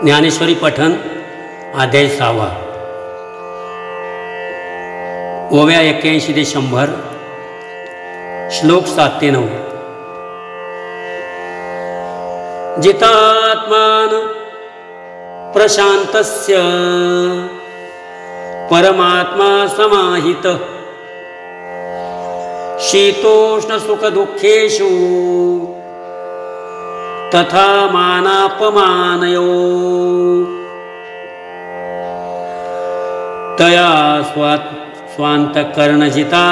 ज्ञानेश्वरी पठण अध्याय 6 ओव्या 81 ते 100 श्लोक 7 ते 9। जितात्मान प्रशांतस्य परमात्मा समाहित शीतोष्ण सुख दुःखेषु तथा मानापमानयो तया स्वांतकरणजिता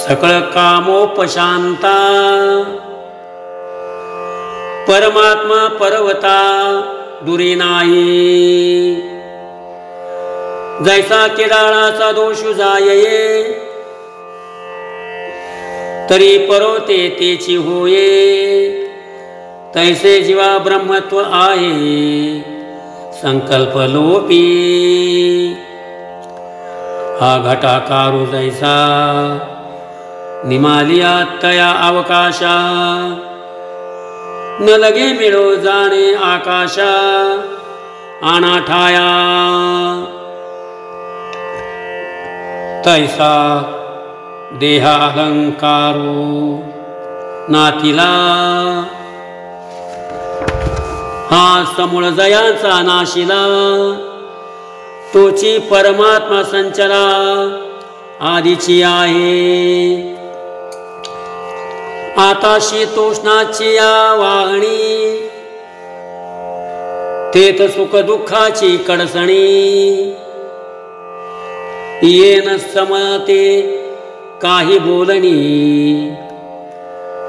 सकळ कामोपशांता परमात्मा परवता दुरी नाही। जैसा केडाळाचा दोष जाये तरी परोते तेची होये तैसे जीवा ब्रह्मत्व आहे संकल्प लोपी। हा घटाकारू जैसा निमालिया तया अवकाशा न लगे मिळो जाणे आकाशा अनाठाया। तैसा देहा अलंकारो नातिला हा समूळ जयाचा नाशिला तोची परमात्मा संचला आदिची आहे। आता शीतोष्णाची या वाहणी तेथ सुख दुःखाची कडसणी येन समते काही बोलणी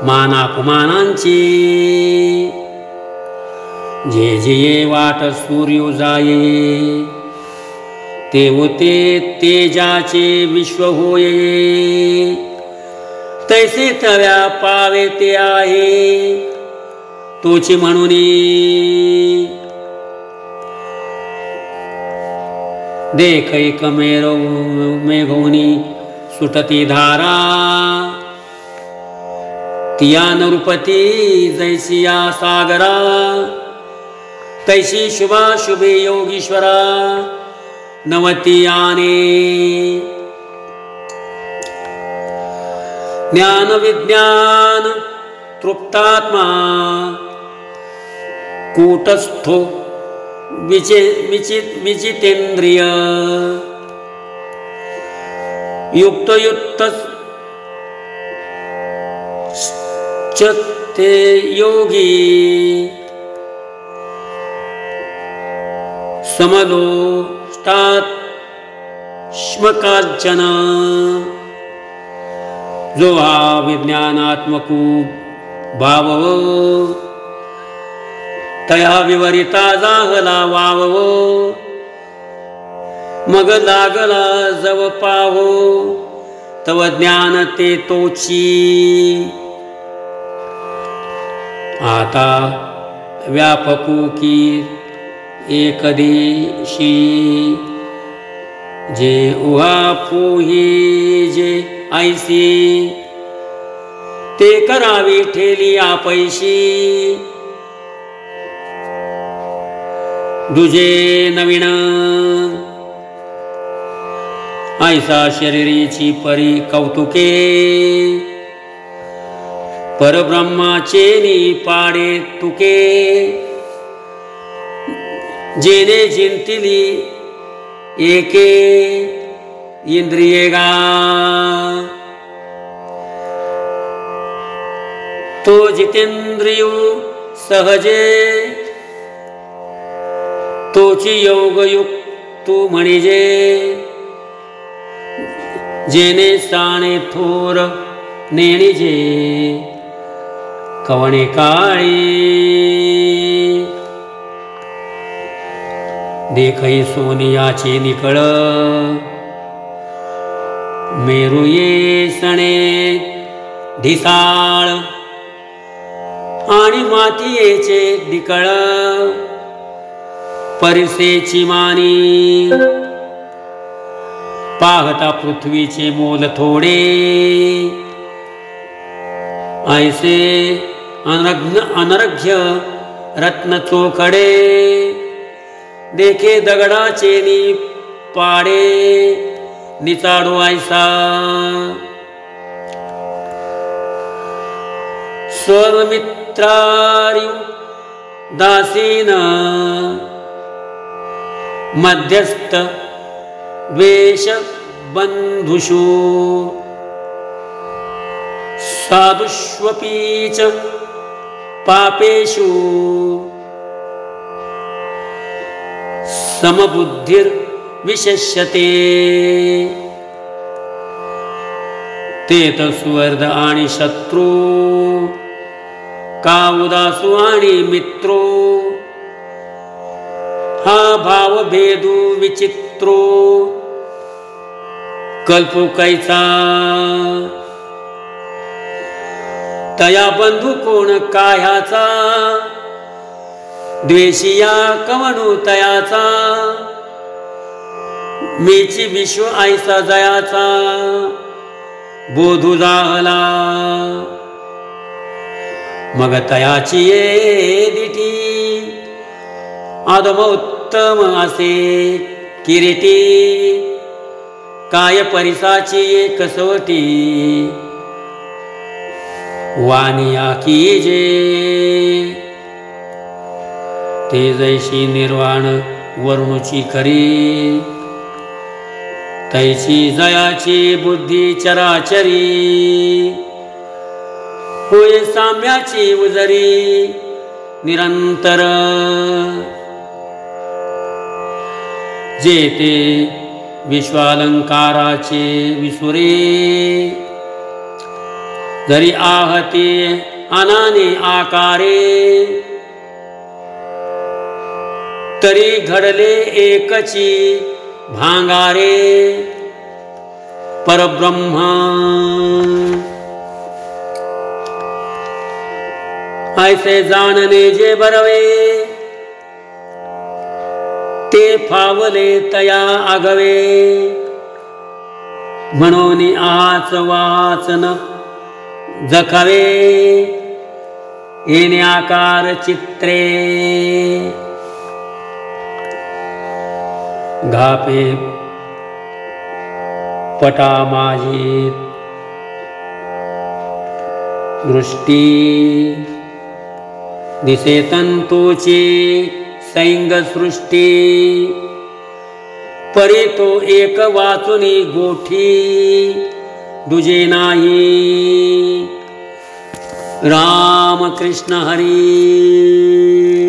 मानापमानांची। जे जे वाट सूर्य जाये ते तेजाचे विश्व होये तैसे तव्या पावे ते आहे तोची म्हणून। देख एक मेघोनी सुटती धारा तिया नृपती जैसी या सागरा तैसी शुभा शुभे योगीश्वरा नवती आने। ज्ञान विज्ञान तृप्तात्मा कूटस्थो विचितेंद्रिय युक्त युक्त ते योगी समलो श्मकांचन। जो हा विज्ञानात्मकू भाव तया विवरिता जाहला वाव मग लागला जव पाहो तव ज्ञान ते तोची। आता व्यापकू की एक दिशी जे उहा पोही जे ऐसी ते करावी ठेली आपैशी। दुजे नवीन ऐसा शरीरीची परी कौतुके परब्रह्माचे नी पाडे तुके। जेने जिंतिली एके इंद्रियेगा तो जितेंद्रियू सहजे तोची योगयुक्त म्हणजे। जेने साणे थोर नेणिजे कवणे काळी देखई सोनियाचे निकळ मेरू ये सणे ढिसाळ आणि मातीयेचे दिकळ परिसेची मानी। पाहता पृथ्वीचे मोल थोडे ऐसे अनर्घ्य रत्न चोखडे देखे दगडाचे नि पाडे निचाडू ऐसा स्वमित्रारी दासीन मध्यस्थ द्वेष बंधुषु साधुष्वपीच पापेषु समबुद्धिर विशेष्यते तेत सुवर्ध आणि शत्रू का उदासू आणि मित्रो हा भाव भेदू विचित्रो कल्पू कैचा तया बंधू कोण काह्याचा द्वेषिया कवणू तयाचा मीची विश्व ऐसा जयाचा बोधू जाहला मग तयाची ये दिठी आदम उत्तम असे किरीटी काय परिसाची ये कसवटी वानिया कीजे ते जैशी निर्वाण वरुणुची खरी तैची जयाची बुद्धी चराचरी होय साम्याची उजरी निरंतर जेते विश्वालंकाराचे विसुरे जरी आहते अनाने आकारे तरी घडले एकची भांगारे परब्रह्म ऐसे जाणणे जे बरवे ते फावले तया आगवे म्हणून आच वाचन जखावे येणे आकार चित्रे घापे पटा माझी दृष्टी दिसे तंतोची सैंग सृष्टी परी तो एक वाचुनी गोठी दुजे नाही राम कृष्ण हरी।